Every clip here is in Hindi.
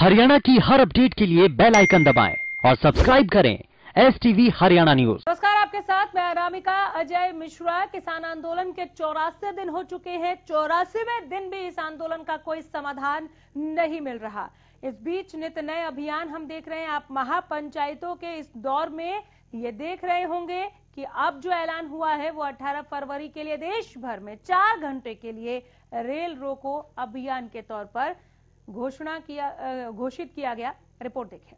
हरियाणा की हर अपडेट के लिए बेल आइकन दबाएं और सब्सक्राइब करें STV हरियाणा न्यूज। नमस्कार, आपके साथ मैं अनामिका। अजय मिश्रा। किसान आंदोलन के 84 दिन हो चुके हैं। 84वें दिन भी इस आंदोलन का कोई समाधान नहीं मिल रहा। इस बीच नित नए अभियान हम देख रहे हैं। आप महापंचायतों के इस दौर में ये देख रहे होंगे कि अब जो ऐलान हुआ है वो 18 फरवरी के लिए देश भर में 4 घंटे के लिए रेल रोको अभियान के तौर पर घोषित किया गया। रिपोर्ट देखें।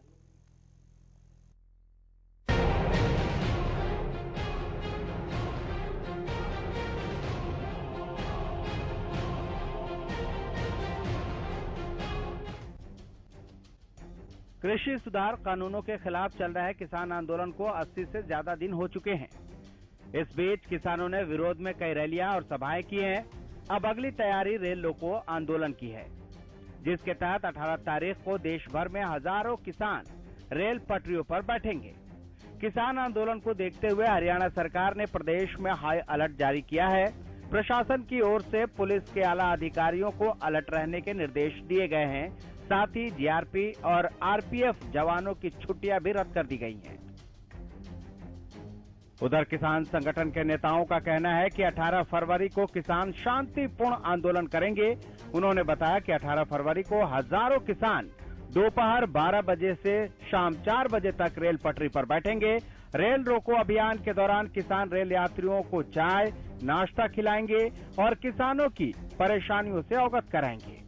कृषि सुधार कानूनों के खिलाफ चल रहे किसान आंदोलन को 80 से ज्यादा दिन हो चुके हैं। इस बीच किसानों ने विरोध में कई रैलियां और सभाएं की हैं। अब अगली तैयारी रेल रोको आंदोलन की है, जिसके तहत 18 तारीख को देश भर में हजारों किसान रेल पटरियों पर बैठेंगे। किसान आंदोलन को देखते हुए हरियाणा सरकार ने प्रदेश में हाई अलर्ट जारी किया है। प्रशासन की ओर से पुलिस के आला अधिकारियों को अलर्ट रहने के निर्देश दिए गए हैं। साथ ही जीआरपी और आरपीएफ जवानों की छुट्टियां भी रद्द कर दी गई हैं। उधर किसान संगठन के नेताओं का कहना है कि 18 फरवरी को किसान शांतिपूर्ण आंदोलन करेंगे। उन्होंने बताया कि 18 फरवरी को हजारों किसान दोपहर 12 बजे से शाम 4 बजे तक रेल पटरी पर बैठेंगे। रेल रोको अभियान के दौरान किसान रेल यात्रियों को चाय नाश्ता खिलाएंगे और किसानों की परेशानियों से अवगत कराएंगे।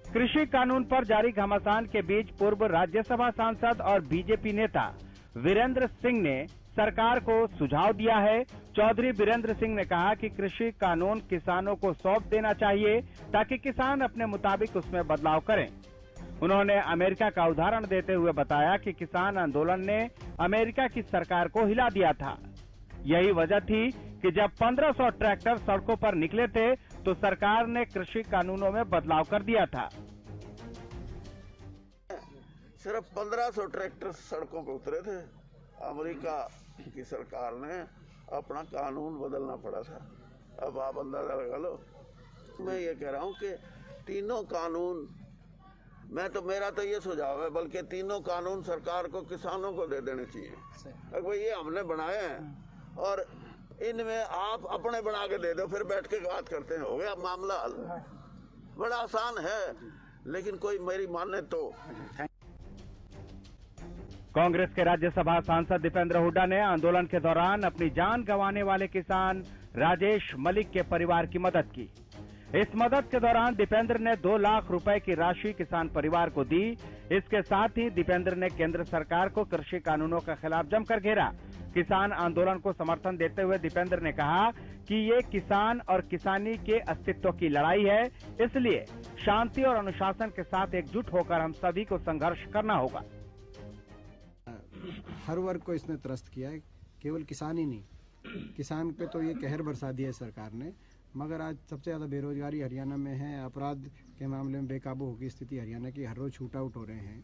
कृषि कानून पर जारी घमासान के बीच पूर्व राज्यसभा सांसद और बीजेपी नेता वीरेंद्र सिंह ने सरकार को सुझाव दिया है। चौधरी वीरेंद्र सिंह ने कहा कि कृषि कानून किसानों को सौंप देना चाहिए ताकि किसान अपने मुताबिक उसमें बदलाव करें। उन्होंने अमेरिका का उदाहरण देते हुए बताया कि किसान आंदोलन ने अमेरिका की सरकार को हिला दिया था। यही वजह थी कि जब 1500 ट्रैक्टर सड़कों पर निकले थे तो सरकार ने कृषि कानूनों में बदलाव कर दिया था। सिर्फ 1500 ट्रैक्टर सड़कों पर उतरे थे। अमेरिका की सरकार ने अपना कानून बदलना पड़ा था। अब आप अंदाजा लगा लो। मैं ये कह रहा हूँ कि तीनों कानून, मेरा तो ये सुझाव है, बल्कि तीनों कानून सरकार को किसानों को दे देने चाहिए। भाई ये हमने बनाए हैं और इनमें आप अपने बना के दे दो, फिर बैठ के बात करते हैं, हो गया मामला हल। बड़ा आसान है, लेकिन कोई मेरी माने तो। कांग्रेस के राज्यसभा सांसद दीपेंद्र हुड्डा ने आंदोलन के दौरान अपनी जान गंवाने वाले किसान राजेश मलिक के परिवार की मदद की। इस मदद के दौरान दीपेंद्र ने 2 लाख रुपए की राशि किसान परिवार को दी। इसके साथ ही दीपेंद्र ने केंद्र सरकार को कृषि कानूनों के खिलाफ जमकर घेरा। किसान आंदोलन को समर्थन देते हुए दीपेंद्र ने कहा कि ये किसान और किसानी के अस्तित्व की लड़ाई है, इसलिए शांति और अनुशासन के साथ एकजुट होकर हम सभी को संघर्ष करना होगा। हर वर्ग को इसने त्रस्त किया है, केवल किसान ही नहीं। किसान पे तो ये कहर बरसा दिया है सरकार ने, मगर आज सबसे ज्यादा बेरोजगारी हरियाणा में है। अपराध के मामले में बेकाबू होगी स्थिति हरियाणा की, हर रोज शूट आउट हो रहे हैं।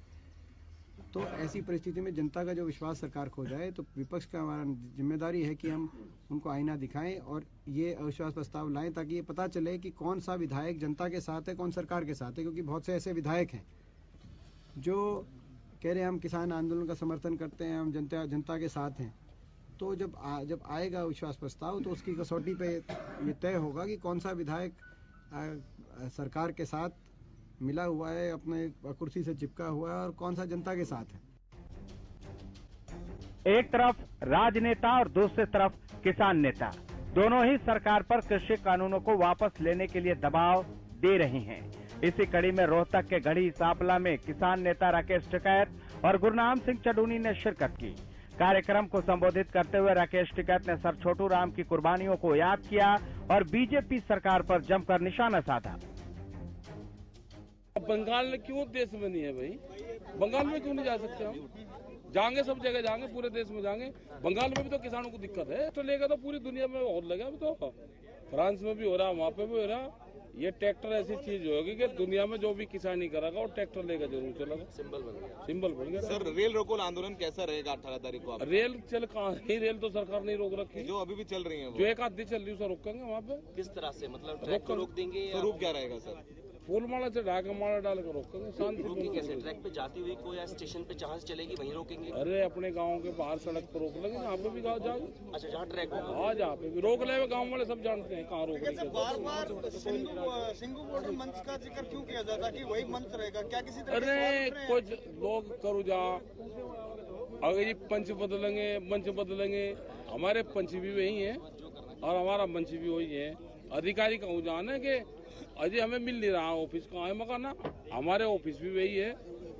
तो ऐसी परिस्थिति में जनता का जो विश्वास सरकार खो जाए, तो विपक्ष का हमारा जिम्मेदारी है कि हम उनको आईना दिखाएं और ये अविश्वास प्रस्ताव लाएं, ताकि ये पता चले कि कौन सा विधायक जनता के साथ है, कौन सरकार के साथ है। क्योंकि बहुत से ऐसे विधायक हैं जो कह रहे हैं हम किसान आंदोलन का समर्थन करते हैं, हम जनता के साथ हैं। तो जब आएगा विश्वास प्रस्ताव तो उसकी कसौटी पे ये तय होगा कि कौन सा विधायक सरकार के साथ मिला हुआ है, अपने कुर्सी से चिपका हुआ है, और कौन सा जनता के साथ है। एक तरफ राजनेता और दूसरी तरफ किसान नेता, दोनों ही सरकार पर कृषि कानूनों को वापस लेने के लिए दबाव दे रहे हैं। इसी कड़ी में रोहतक के गढ़ी सांपला में किसान नेता राकेश टिकैत और गुरनाम सिंह चडूनी ने शिरकत की। कार्यक्रम को संबोधित करते हुए राकेश टिकैत ने सर छोटू राम की कुर्बानियों को याद किया और बीजेपी सरकार पर जमकर निशाना साधा। बंगाल में क्यों देश में नहीं है भाई? बंगाल में क्यों नहीं जा सकते हम? जाएंगे, सब जगह जाएंगे, पूरे देश में जाएंगे। बंगाल में भी तो किसानों को दिक्कत है, तो लेगा तो पूरी दुनिया में और लगा। अभी तो फ्रांस में भी हो रहा, वहाँ पे भी हो रहा। ये ट्रैक्टर ऐसी चीज होगी कि दुनिया में जो भी किसानी करेगा और ट्रैक्टर लेगा जरूर चलेगा। सिंबल बन गया। सर, रेल रोको आंदोलन कैसा रहेगा 18 तारीख को? रेल चल कहाँ ही, रेल तो सरकार नहीं रोक रखी, जो अभी भी चल रही है, जो एक आधी चल रही है उसे रोकेंगे वहाँ पे। किस तरह से, मतलब ट्रैक को रोक देंगे? स्वरूप क्या रहेगा सर? फूल माला से ढाका माला डाल कर रोकेंगे शांति। कैसे ट्रैक पे जाती हुई कोई स्टेशन पे जहां से चलेगी वहीं रोकेंगे? अरे अपने गांव के बाहर सड़क पर रोक लेंगे, जहाँ पे भी गाँव जाओ। अच्छा, जहाँ ट्रैक हो हाँ, जहाँ पे भी रोक ले, गाँव वाले सब जानते हैं कहाँ रोक। बार-बार सिंधु बॉर्डर मंच का जिक्र क्यों किया जाता कि वही मंच रहेगा? क्या किसी तरह अरे कुछ लोग करो जा, अगर ये पंच बदलेंगे, हमारे पंच भी वही है और हमारा मंच भी वही है। अधिकारी कहूँ जाना है कि अजय हमें मिल नहीं रहा, ऑफिस कहाँ है मकाना, हमारे ऑफिस भी वही है।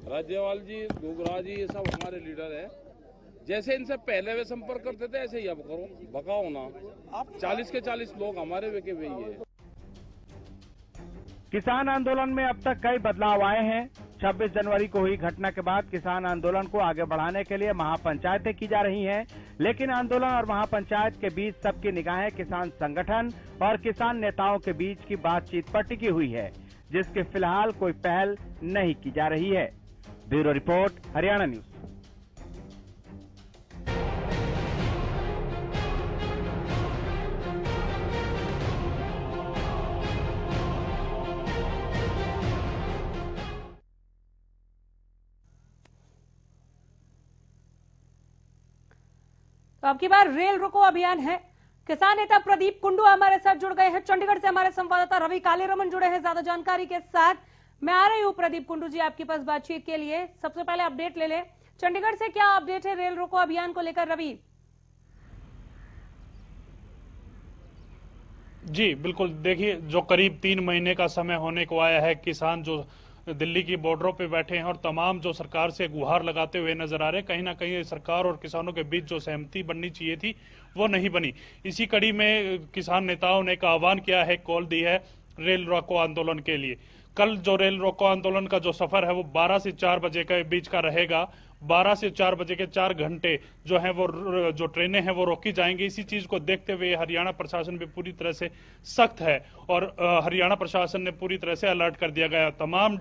राज्यपाल जी, डोगरा जी, ये सब हमारे लीडर है। जैसे इनसे पहले वे संपर्क करते थे ऐसे ही अब करो, भगाओ ना। 40 के 40 लोग हमारे वे के वही है। किसान आंदोलन में अब तक कई बदलाव आए हैं। 26 जनवरी को हुई घटना के बाद किसान आंदोलन को आगे बढ़ाने के लिए महापंचायतें की जा रही हैं, लेकिन आंदोलन और महापंचायत के बीच सबकी निगाहें किसान संगठन और किसान नेताओं के बीच की बातचीत पर टिकी हुई है, जिसकी फिलहाल कोई पहल नहीं की जा रही है। Bureau report, Haryana news. तो अब की बार रेल रोको अभियान है। किसान नेता प्रदीप कुंडू हमारे साथ जुड़ गए हैं। चंडीगढ़ से हमारे संवाददाता रवि कालीरमन जुड़े हैं ज्यादा जानकारी के साथ। मैं आ रही हूं प्रदीप कुंडू जी आपके पास बातचीत के लिए। सबसे पहले अपडेट ले लें, चंडीगढ़ से क्या अपडेट है रेल रोको अभियान को लेकर रवि? जी बिल्कुल, देखिए जो करीब 3 महीने का समय होने को आया है, किसान जो दिल्ली की बॉर्डरों पे बैठे हैं और तमाम जो सरकार से गुहार लगाते हुए नजर आ रहे हैं, कहीं ना कहीं सरकार और किसानों के बीच जो सहमति बननी चाहिए थी वो नहीं बनी। इसी कड़ी में किसान नेताओं ने एक आह्वान किया है, कॉल दी है रेल रोको आंदोलन के लिए। कल जो रेल रोको आंदोलन का जो सफर है वो 12 से 4 बजे के बीच का रहेगा। 12 से 4 बजे के 4 घंटे जो है वो जो ट्रेनें हैं वो रोकी जाएंगी। इसी चीज को देखते हुए हरियाणा प्रशासन भी पूरी तरह से सख्त है और हरियाणा प्रशासन ने पूरी तरह से अलर्ट कर दिया गया। तमाम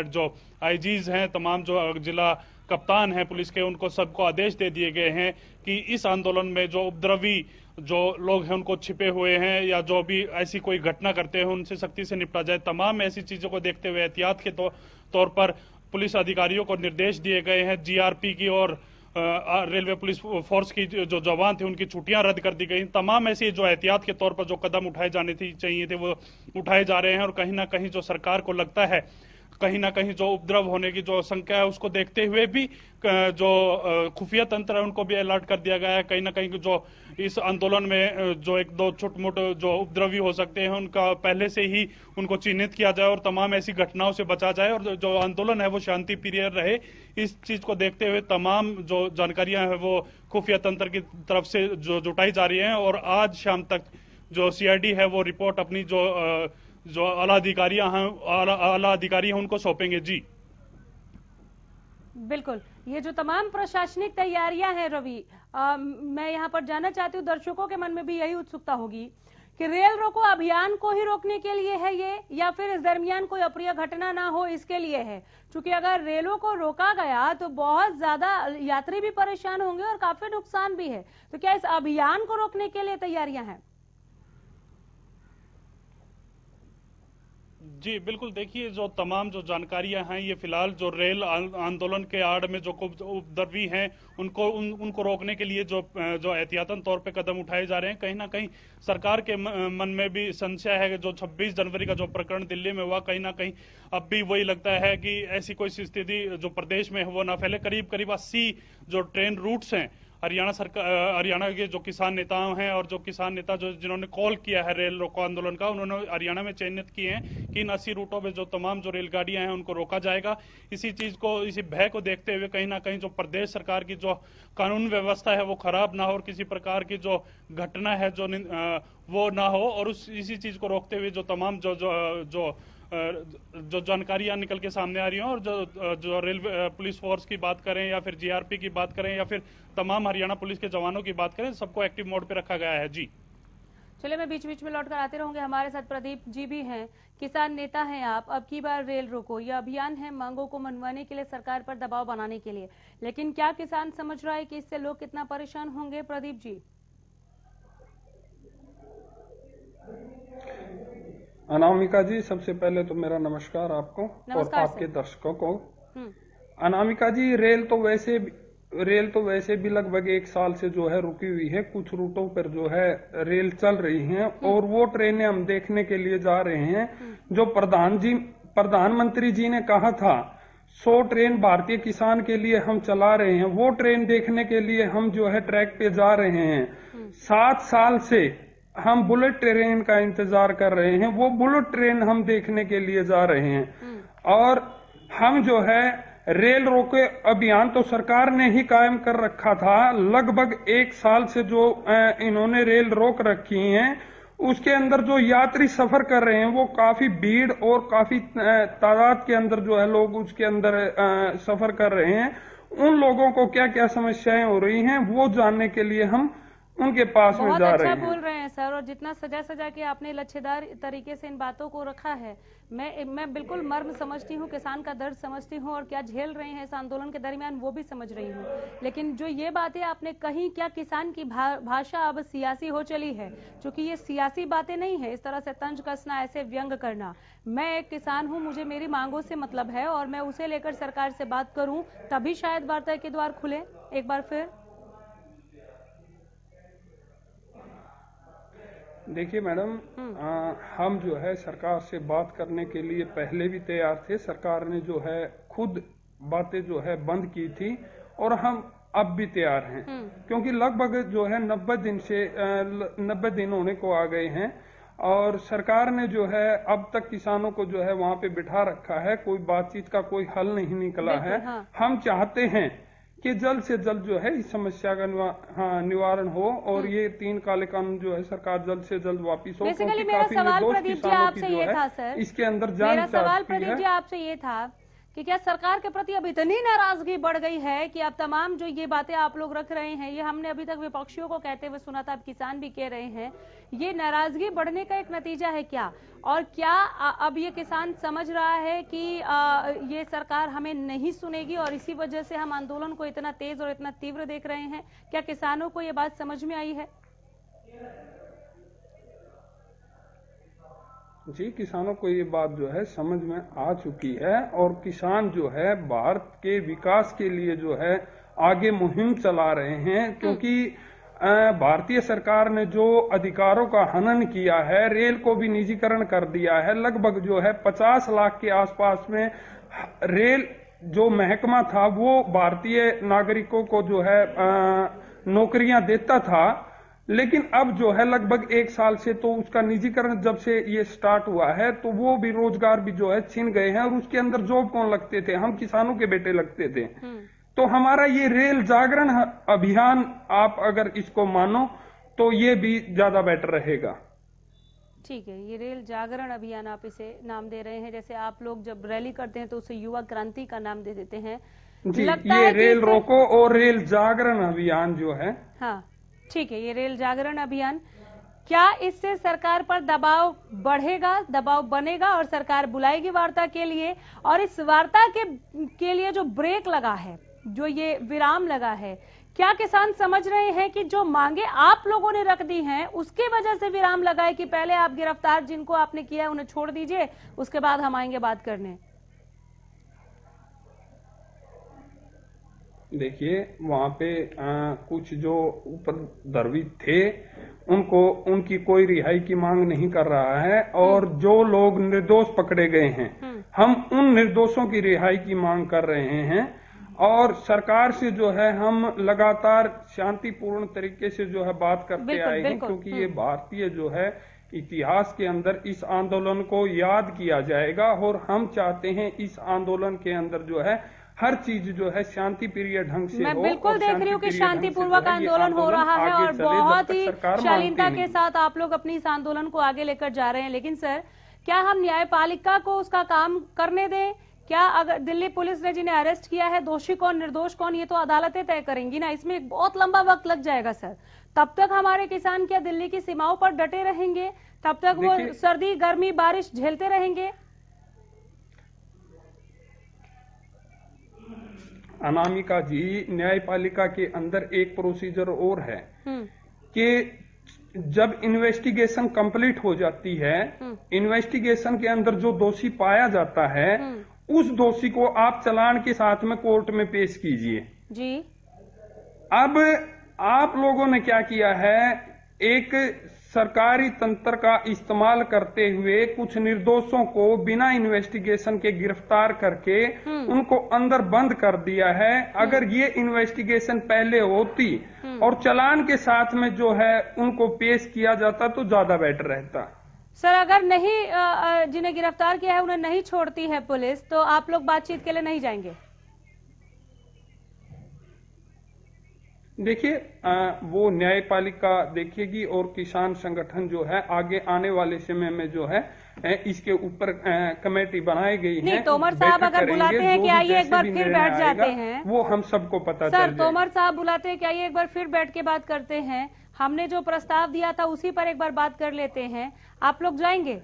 जो आईजीज हैं, तमाम जो जिला कप्तान हैं पुलिस के, उनको सबको आदेश दे दिए गए हैं कि इस आंदोलन में जो उपद्रवी जो लोग हैं उनको छिपे हुए हैं या जो भी ऐसी कोई घटना करते हैं उनसे सख्ती से निपटा जाए। तमाम ऐसी चीजों को देखते हुए एहतियात के तौर पर पुलिस अधिकारियों को निर्देश दिए गए हैं। जीआरपी की और रेलवे पुलिस फोर्स की जो जवान थे उनकी छुट्टियां रद्द कर दी गई। तमाम ऐसी जो एहतियात के तौर पर जो कदम उठाए जाने चाहिए थे वो उठाए जा रहे हैं और कहीं ना कहीं जो सरकार को लगता है कहीं ना कहीं जो उपद्रव होने की जो आशंका है उसको देखते हुए भी जो खुफिया तंत्र है उनको भी अलर्ट कर दिया गया है। कहीं ना कहीं जो इस आंदोलन में जो 1-2 छोट-मोट जो उपद्रवी हो सकते हैं उनका पहले से ही उनको चिन्हित किया जाए और तमाम ऐसी घटनाओं से बचा जाए और जो आंदोलन है वो शांति प्रिय रहे। इस चीज को देखते हुए तमाम जो जानकारियां हैं वो खुफिया तंत्र की तरफ से जो जुटाई जा रही है और आज शाम तक जो सीआईडी है वो रिपोर्ट अपनी जो आला अधिकारी हैं उनको सौंपेंगे। जी बिल्कुल, ये जो तमाम प्रशासनिक तैयारियां हैं रवि, मैं यहाँ पर जानना चाहती हूँ, दर्शकों के मन में भी यही उत्सुकता होगी कि रेल रोको अभियान को ही रोकने के लिए है ये या फिर इस दरमियान कोई अप्रिय घटना ना हो इसके लिए है? क्योंकि अगर रेलों को रोका गया तो बहुत ज्यादा यात्री भी परेशान होंगे और काफी नुकसान भी है। तो क्या इस अभियान को रोकने के लिए तैयारियां हैं? जी बिल्कुल, देखिए जो तमाम जो जानकारियां हैं ये फिलहाल जो रेल आंदोलन के आड़ में जो उपद्रवी हैं उनको रोकने के लिए जो एहतियातन तौर पे कदम उठाए जा रहे हैं। कहीं ना कहीं सरकार के मन में भी संशय है कि जो 26 जनवरी का जो प्रकरण दिल्ली में हुआ, कहीं ना कहीं अब भी वही लगता है कि ऐसी कोई स्थिति जो प्रदेश में है वो ना फैले। करीब करीब 80 जो ट्रेन रूट्स हैं हरियाणा के जो किसान नेता हैं और जो किसान नेता जिन्होंने कॉल किया है रेल रोको आंदोलन का, उन्होंने हरियाणा में चयनित किए हैं कि इन 80 रूटों में जो तमाम जो रेलगाड़ियां हैं उनको रोका जाएगा। इसी भय को देखते हुए कहीं ना कहीं जो प्रदेश सरकार की जो कानून व्यवस्था है वो खराब ना हो और किसी प्रकार की जो घटना है वो ना हो, और इसी चीज को रोकते हुए जो तमाम जो जानकारियां निकल के सामने आ रही हैं और जो रेलवे पुलिस फोर्स की बात करें या फिर जीआरपी की बात करें या फिर तमाम हरियाणा पुलिस के जवानों की बात करें, सबको एक्टिव मोड पे रखा गया है। जी चलिए, मैं बीच बीच में लौट कर आते रहूंगे। हमारे साथ प्रदीप जी भी हैं, किसान नेता हैं आप। अब की बार रेल रोको यह अभियान है मांगों को मनवाने के लिए, सरकार पर दबाव बनाने के लिए, लेकिन क्या किसान समझ रहा है कि इससे लोग कितना परेशान होंगे? प्रदीप जी। अनामिका जी, सबसे पहले तो मेरा नमस्कार आपको और आपके दर्शकों को। अनामिका जी, रेल तो वैसे भी लगभग 1 साल से जो है रुकी हुई है। कुछ रूटों पर जो है रेल चल रही हैं और वो ट्रेनें हम देखने के लिए जा रहे हैं। जो प्रधानमंत्री जी ने कहा था 100 ट्रेन भारतीय किसान के लिए हम चला रहे हैं, वो ट्रेन देखने के लिए हम जो है ट्रैक पे जा रहे हैं। 7 साल से हम बुलेट ट्रेन का इंतजार कर रहे हैं, वो बुलेट ट्रेन हम देखने के लिए जा रहे हैं। और हम जो है रेल रोको अभियान तो सरकार ने ही कायम कर रखा था। लगभग 1 साल से जो इन्होंने रेल रोक रखी हैं, उसके अंदर जो यात्री सफर कर रहे हैं वो काफी भीड़ और काफी तादाद के अंदर जो है लोग उसके अंदर सफर कर रहे हैं। उन लोगों को क्या क्या समस्याएं हो रही हैं वो जानने के लिए हम उनके पास में जा रहे हैं। बोल रहे हैं सर, और जितना सजा के आपने लच्छेदार तरीके से इन बातों को रखा है, मैं बिल्कुल मर्म समझती हूँ, किसान का दर्द समझती हूँ और क्या झेल रहे हैं इस आंदोलन के दरमियान वो भी समझ रही हूँ। लेकिन जो ये बातें आपने कही, क्या किसान की भाषा अब सियासी हो चली है? क्योंकि ये सियासी बातें नहीं है, इस तरह से तंज कसना, ऐसे व्यंग करना। मैं एक किसान हूँ, मुझे मेरी मांगों से मतलब है और मैं उसे लेकर सरकार से बात करूँ तभी शायद वार्ता के द्वार खुले एक बार फिर। देखिए मैडम, हम जो है सरकार से बात करने के लिए पहले भी तैयार थे। सरकार ने जो है खुद बातें जो है बंद की थी और हम अब भी तैयार हैं, क्योंकि लगभग जो है 90 दिन होने को आ गए हैं और सरकार ने जो है अब तक किसानों को जो है वहां पे बिठा रखा है। कोई बातचीत का कोई हल नहीं निकला है। हम चाहते हैं कि जल्द से जल्द जो है इस समस्या का निवारण हो और ये 3 काले कानून जो है सरकार जल्द से जल्द वापिस हो। बेसिकली मेरा सवाल प्रदीप जी आपसे ये था सर, इसके अंदर मेरा सवाल प्रदीप जी आपसे ये था कि क्या सरकार के प्रति अब इतनी नाराजगी बढ़ गई है कि अब तमाम जो ये बातें आप लोग रख रहे हैं, ये हमने अभी तक विपक्षियों को कहते हुए सुना था, अब किसान भी कह रहे हैं, ये नाराजगी बढ़ने का एक नतीजा है क्या? और क्या अब ये किसान समझ रहा है कि ये सरकार हमें नहीं सुनेगी और इसी वजह से हम आंदोलन को इतना तेज और इतना तीव्र देख रहे हैं? क्या किसानों को ये बात समझ में आई है? जी, किसानों को ये बात जो है समझ में आ चुकी है और किसान जो है भारत के विकास के लिए जो है आगे मुहिम चला रहे हैं, क्योंकि भारतीय सरकार ने जो अधिकारों का हनन किया है, रेल को भी निजीकरण कर दिया है। लगभग जो है 50 लाख के आसपास में रेल जो महकमा था वो भारतीय नागरिकों को जो है नौकरियां देता था, लेकिन अब जो है लगभग 1 साल से तो उसका निजीकरण जब से ये स्टार्ट हुआ है तो वो भी रोजगार भी जो है छिन गए हैं और उसके अंदर जॉब कौन लगते थे? हम किसानों के बेटे लगते थे। तो हमारा ये रेल जागरण अभियान आप अगर इसको मानो तो ये भी ज्यादा बेटर रहेगा। ठीक है, ये रेल जागरण अभियान आप इसे नाम दे रहे हैं। जैसे आप लोग जब रैली करते हैं तो उसे युवा क्रांति का नाम दे देते हैं जी। ये रेल रोको और रेल जागरण अभियान जो है, हाँ ठीक है, ये रेल जागरण अभियान, क्या इससे सरकार पर दबाव बढ़ेगा, दबाव बनेगा और सरकार बुलाएगी वार्ता के लिए? और इस वार्ता के लिए जो ब्रेक लगा है, जो ये विराम लगा है, क्या किसान समझ रहे हैं कि जो मांगे आप लोगों ने रख दी हैं उसके वजह से विराम लगा है कि पहले आप गिरफ्तार जिनको आपने किया है उन्हें छोड़ दीजिए, उसके बाद हम आएंगे बात करने? देखिए, वहां पे कुछ जो उपद्रवी थे उनकी कोई रिहाई की मांग नहीं कर रहा है और जो लोग निर्दोष पकड़े गए हैं हम उन निर्दोषों की रिहाई की मांग कर रहे हैं और सरकार से जो है हम लगातार शांतिपूर्ण तरीके से जो है बात करते आए हैं, क्योंकि ये भारतीय जो है इतिहास के अंदर इस आंदोलन को याद किया जाएगा और हम चाहते हैं इस आंदोलन के अंदर जो है हर चीज जो है शांति प्रिय ढंग से मैं बिल्कुल देख रही हूँ कि शांतिपूर्वक आंदोलन हो रहा है और बहुत ही शालीनता के साथ आप लोग अपनी इस आंदोलन को आगे लेकर जा रहे हैं। लेकिन सर, क्या हम न्यायपालिका को उसका काम करने दें? क्या अगर दिल्ली पुलिस ने जिन्हें अरेस्ट किया है, दोषी कौन निर्दोष कौन, ये तो अदालतें तय करेंगी ना, इसमें एक बहुत लंबा वक्त लग जाएगा सर। तब तक हमारे किसान क्या दिल्ली की सीमाओं पर डटे रहेंगे? तब तक वो सर्दी गर्मी बारिश झेलते रहेंगे? अनामिका जी, न्यायपालिका के अंदर एक प्रोसीजर और है कि जब इन्वेस्टिगेशन कंप्लीट हो जाती है, इन्वेस्टिगेशन के अंदर जो दोषी पाया जाता है, उस दोषी को आप चालान के साथ में कोर्ट में पेश कीजिए जी। अब आप लोगों ने क्या किया है, एक सरकारी तंत्र का इस्तेमाल करते हुए कुछ निर्दोषों को बिना इन्वेस्टिगेशन के गिरफ्तार करके उनको अंदर बंद कर दिया है। अगर ये इन्वेस्टिगेशन पहले होती और चालान के साथ में जो है उनको पेश किया जाता तो ज्यादा बेटर रहता। सर, अगर नहीं जिन्हें गिरफ्तार किया है उन्हें नहीं छोड़ती है पुलिस, तो आप लोग बातचीत के लिए नहीं जाएंगे? देखिए, वो न्यायपालिका देखेगी और किसान संगठन जो है आगे आने वाले समय में जो है इसके ऊपर कमेटी बनाई गई है। नहीं, तोमर साहब अगर बुलाते हैं कि आइए एक बार फिर बैठ जाते हैं, वो हम सबको पता चल जाएगा। सर, तोमर साहब बुलाते हैं कि आइए एक बार फिर बैठ के बात करते हैं, हमने जो प्रस्ताव दिया था उसी पर एक बार बात कर लेते हैं, आप लोग जाएंगे?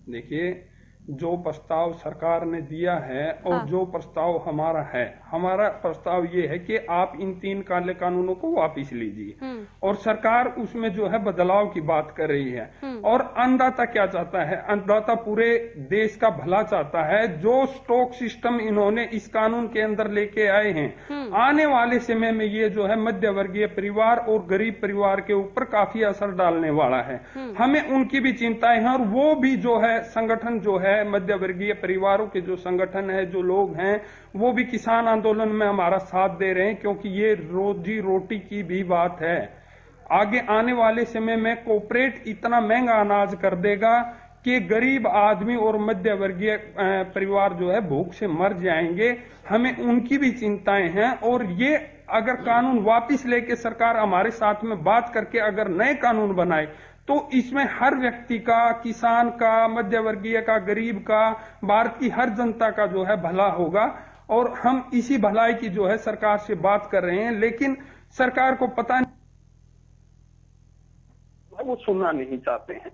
देखिए, जो प्रस्ताव सरकार ने दिया है और जो प्रस्ताव हमारा है, हमारा प्रस्ताव ये है कि आप इन 3 काले कानूनों को वापस लीजिए और सरकार उसमें जो है बदलाव की बात कर रही है। और अन्नदाता क्या चाहता है? अन्नदाता पूरे देश का भला चाहता है। जो स्टॉक सिस्टम इन्होंने इस कानून के अंदर लेके आए हैं, आने वाले समय में ये जो है मध्य वर्गीय परिवार और गरीब परिवार के ऊपर काफी असर डालने वाला है। हमें उनकी भी चिंताएं हैं और वो भी जो है संगठन जो है मध्य वर्गीय परिवारों के जो संगठन है, जो लोग हैं, वो भी किसान आंदोलन में हमारा साथ दे रहे हैं, क्योंकि ये रोजी रोटी की भी बात है। आगे आने वाले समय में कॉर्पोरेट इतना महंगा अनाज कर देगा कि गरीब आदमी और मध्य वर्गीय परिवार जो है भूख से मर जाएंगे। हमें उनकी भी चिंताएं हैं और ये अगर कानून वापस लेके सरकार हमारे साथ में बात करके अगर नए कानून बनाए तो इसमें हर व्यक्ति का, किसान का, मध्य वर्गीय का, गरीब का, भारत की हर जनता का जो है भला होगा। और हम इसी भलाई की जो है सरकार से बात कर रहे हैं, लेकिन सरकार को पता नहीं, वो सुनना नहीं चाहते हैं।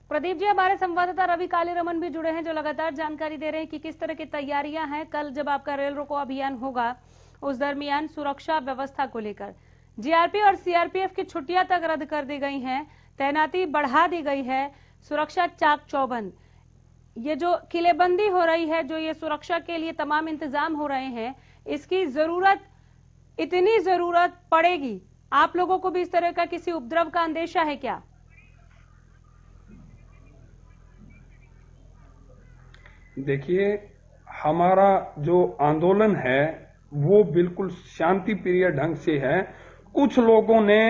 प्रदीप जी, हमारे संवाददाता रवि कालीरमन भी जुड़े हैं, जो लगातार जानकारी दे रहे हैं कि किस तरह की तैयारियां हैं कल जब आपका रेल रोको अभियान होगा, उस दरमियान सुरक्षा व्यवस्था को लेकर जीआरपी और सीआरपीएफ की छुट्टियां तक रद्द कर दी गई हैं, तैनाती बढ़ा दी गई है, सुरक्षा चाक चौबंद। ये जो किलेबंदी हो रही है, जो ये सुरक्षा के लिए तमाम इंतजाम हो रहे हैं, इसकी इतनी जरूरत पड़ेगी। आप लोगों को भी इस तरह का किसी उपद्रव का अंदेशा है क्या? देखिए, हमारा जो आंदोलन है वो बिल्कुल शांति प्रिय ढंग से है। कुछ लोगों ने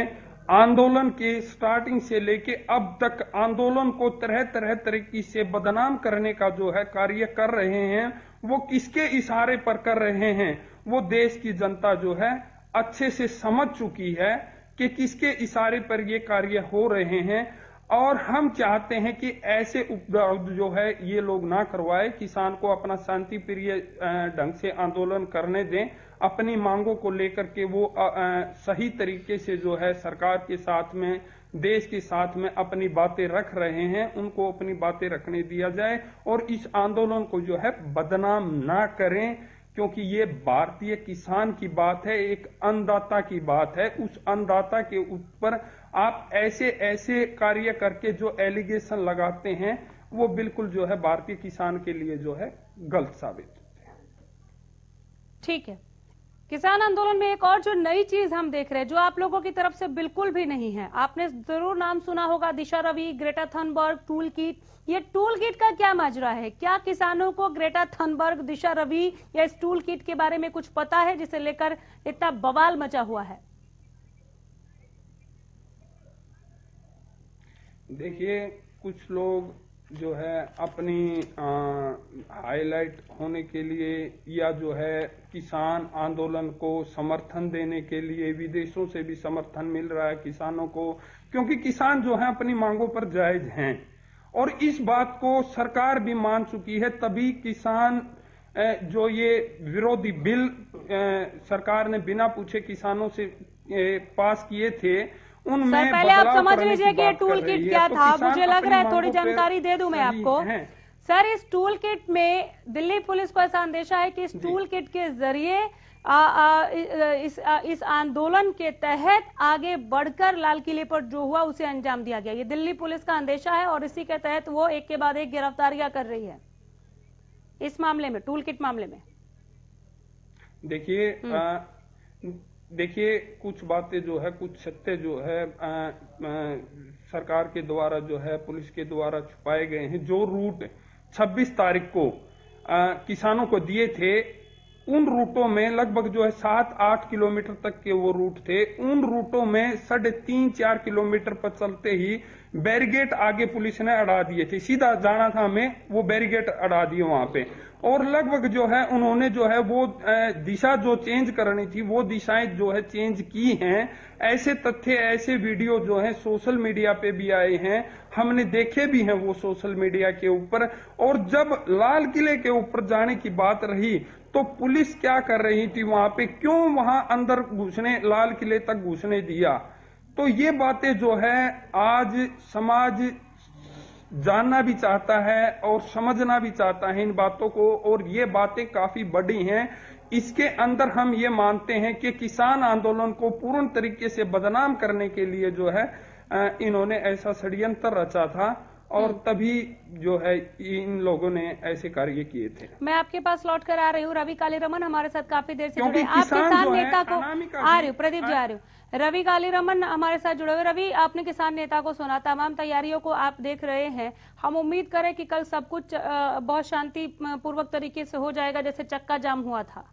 आंदोलन के स्टार्टिंग से लेके अब तक आंदोलन को तरह तरह तरीके से बदनाम करने का जो है कार्य कर रहे हैं। वो किसके इशारे पर कर रहे हैं, वो देश की जनता जो है अच्छे से समझ चुकी है कि किसके इशारे पर ये कार्य हो रहे हैं। और हम चाहते हैं कि ऐसे उपद्रव जो है ये लोग ना करवाए, किसान को अपना शांति प्रिय ढंग से आंदोलन करने दें, अपनी मांगों को लेकर के वो सही तरीके से जो है सरकार के साथ में, देश के साथ में अपनी बातें रख रहे हैं, उनको अपनी बातें रखने दिया जाए और इस आंदोलन को जो है बदनाम ना करें, क्योंकि ये भारतीय किसान की बात है, एक अन्नदाता की बात है। उस अन्नदाता के ऊपर आप ऐसे कार्य करके जो एलिगेशन लगाते हैं वो बिल्कुल जो है भारतीय किसान के लिए जो है गलत साबित होते हैं। ठीक है, किसान आंदोलन में एक और जो नई चीज हम देख रहे हैं, जो आप लोगों की तरफ से बिल्कुल भी नहीं है, आपने जरूर नाम सुना होगा, Disha Ravi, Greta Thunberg, tool kit. ये टूल किट का क्या माजरा है? क्या किसानों को ग्रेटा थनबर्ग, दिशा रवि या इस टूल किट के बारे में कुछ पता है जिसे लेकर इतना बवाल मचा हुआ है? देखिए, कुछ लोग जो है अपनी हाईलाइट होने के लिए या जो है किसान आंदोलन को समर्थन देने के लिए, विदेशों से भी समर्थन मिल रहा है किसानों को, क्योंकि किसान जो है अपनी मांगों पर जायज हैं और इस बात को सरकार भी मान चुकी है। तभी किसान जो ये विरोधी बिल सरकार ने बिना पूछे किसानों से पास किए थे, उनमें पहले आप समझ लीजिए कि ये टूल किट क्या था। मुझे लग रहा है थोड़ी जानकारी दे दूं मैं आपको। सर, इस टूल किट में दिल्ली पुलिस को ऐसा अंदेशा है कि इस टूल किट के जरिए इस आंदोलन के तहत आगे बढ़कर लाल किले पर जो हुआ उसे अंजाम दिया गया। ये दिल्ली पुलिस का अंदेशा है और इसी के तहत वो एक के बाद एक गिरफ्तारियां कर रही है इस मामले में, टूल किट मामले में। देखिए कुछ बातें जो है, कुछ सत्य जो है सरकार के द्वारा जो है, पुलिस के द्वारा छुपाए गए हैं। जो रूट 26 तारीख को किसानों को दिए थे, उन रूटों में लगभग जो है 7-8 किलोमीटर तक के वो रूट थे। उन रूटों में 3.5-4 किलोमीटर पर चलते ही बैरिगेट आगे पुलिस ने अड़ा दिए थे। सीधा जाना था हमें, वो बैरिगेट अड़ा दिए वहां पे। और लगभग जो है उन्होंने जो है वो दिशा जो चेंज करनी थी वो दिशाएं जो है चेंज की हैं। ऐसे तथ्य, ऐसे वीडियो जो है सोशल मीडिया पे भी आए हैं, हमने देखे भी हैं वो सोशल मीडिया के ऊपर। और जब लाल किले के ऊपर जाने की बात रही तो पुलिस क्या कर रही थी वहां पे, क्यों वहां अंदर घुसने, लाल किले तक घुसने दिया। तो ये बातें जो है आज समाज जानना भी चाहता है और समझना भी चाहता है इन बातों को, और ये बातें काफी बड़ी हैं। इसके अंदर हम ये मानते हैं कि किसान आंदोलन को पूर्ण तरीके से बदनाम करने के लिए जो है इन्होंने ऐसा षड्यंत्र रचा था और तभी जो है इन लोगों ने ऐसे कार्य किए थे। मैं आपके पास लौट कर आ रही हूँ। रवि कालीरमन हमारे साथ काफी देर से जुड़े, आप किसान नेता को आ रही हूँ, प्रदीप जी आ रही हूँ। रवि कालीरमन हमारे साथ जुड़े हुए। रवि, आपने किसान नेता को सुना, तमाम तैयारियों को आप देख रहे हैं। हम उम्मीद करें कि कल सब कुछ बहुत शांति पूर्वक तरीके से हो जाएगा, जैसे चक्का जाम हुआ था।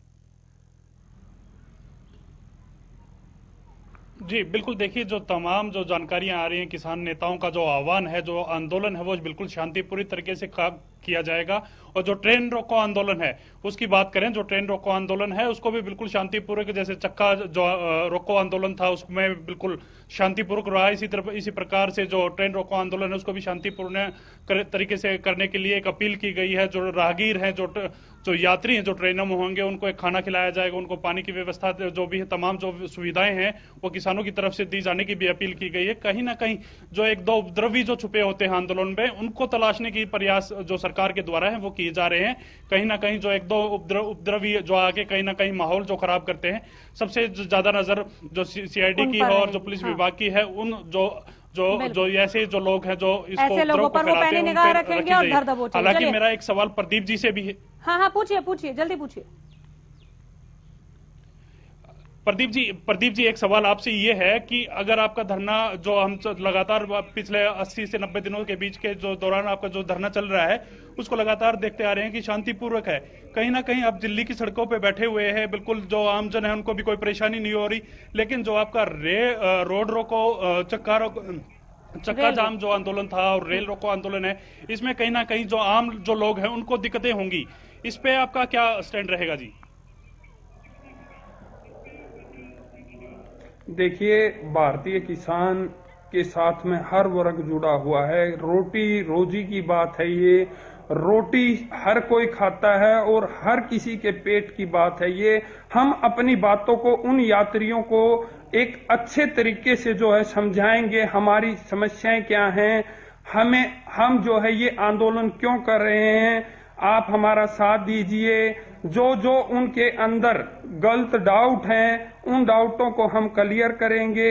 जी बिल्कुल, देखिए जो तमाम जो जानकारियां आ रही हैं, किसान नेताओं का जो आह्वान है, जो आंदोलन है वो बिल्कुल शांतिपूर्ण तरीके से किया जाएगा। और जो ट्रेन रोको आंदोलन है उसकी बात करें, जो ट्रेन रोको आंदोलन है उसको भी बिल्कुल शांतिपूर्वक, जैसे चक्का जो रोको आंदोलन था उसमें बिल्कुल शांतिपूर्वक रहा, इसी प्रकार से जो ट्रेन रोको आंदोलन है उसको भी शांतिपूर्ण तरीके से करने के लिए एक अपील की गई है। जो राहगीर हैं, जो यात्री हैं, जो ट्रेनों में होंगे, उनको एक खाना खिलाया जाएगा, उनको पानी की व्यवस्था जो भी है, तमाम जो सुविधाएं हैं वो किसानों की तरफ से दी जाने की भी अपील की गई है। कहीं ना कहीं जो 1-2 उपद्रवी जो छुपे होते हैं आंदोलन में, उनको तलाशने की प्रयास जो सरकार के द्वारा है वो किए जा रहे हैं। कहीं ना कहीं जो 1-2 उपद्रवी जो आके कहीं ना कहीं माहौल जो खराब करते हैं, सबसे ज्यादा नजर जो सीआईडी की है और जो पुलिस विभाग की है, उन जो ऐसे जो लोग हैं जो इसको उपद्रव को फैलाते हैं, निगाह रखेंगे और धर दबोचेंगे। हालांकि मेरा एक सवाल प्रदीप जी से भी है। हाँ, पूछिए, जल्दी पूछिए। प्रदीप जी एक सवाल आपसे ये है कि अगर आपका धरना जो हम लगातार पिछले 80 से 90 दिनों के बीच के जो दौरान आपका जो धरना चल रहा है उसको लगातार देखते आ रहे हैं कि शांतिपूर्वक है, कहीं ना कहीं आप दिल्ली की सड़कों पे बैठे हुए हैं, बिल्कुल जो आमजन है उनको भी कोई परेशानी नहीं हो रही, लेकिन जो आपका रोड रोको चक्का जाम जो आंदोलन था और रेल रोको आंदोलन है, इसमें कहीं ना कहीं जो आम जो लोग हैं उनको दिक्कतें होंगी, इस पे आपका क्या स्टैंड रहेगा जी? देखिए, भारतीय किसान के साथ में हर वर्ग जुड़ा हुआ है। रोटी रोजी की बात है, ये रोटी हर कोई खाता है और हर किसी के पेट की बात है ये। हम अपनी बातों को उन यात्रियों को एक अच्छे तरीके से जो है समझाएंगे, हमारी समस्याएं क्या हैं, हम जो है ये आंदोलन क्यों कर रहे हैं, आप हमारा साथ दीजिए। जो उनके अंदर गलत डाउट हैं उन डाउटों को हम क्लियर करेंगे।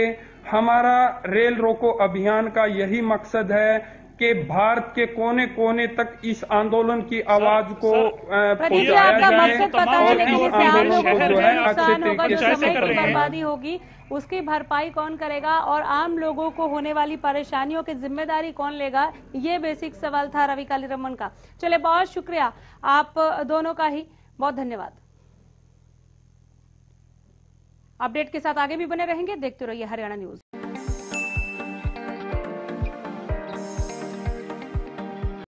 हमारा रेल रोको अभियान का यही मकसद है कि भारत के कोने कोने तक इस आंदोलन की आवाज को पहुंचाया जाए और इस आंदोलन को जो है अच्छे तरीके से बर्बादी होगी उसकी भरपाई कौन करेगा और आम लोगों को होने वाली परेशानियों की जिम्मेदारी कौन लेगा, ये बेसिक सवाल था रवि कालीरमन का। चले, बहुत शुक्रिया आप दोनों का ही, बहुत धन्यवाद। अपडेट के साथ आगे भी बने रहेंगे, देखते रहिए हरियाणा न्यूज।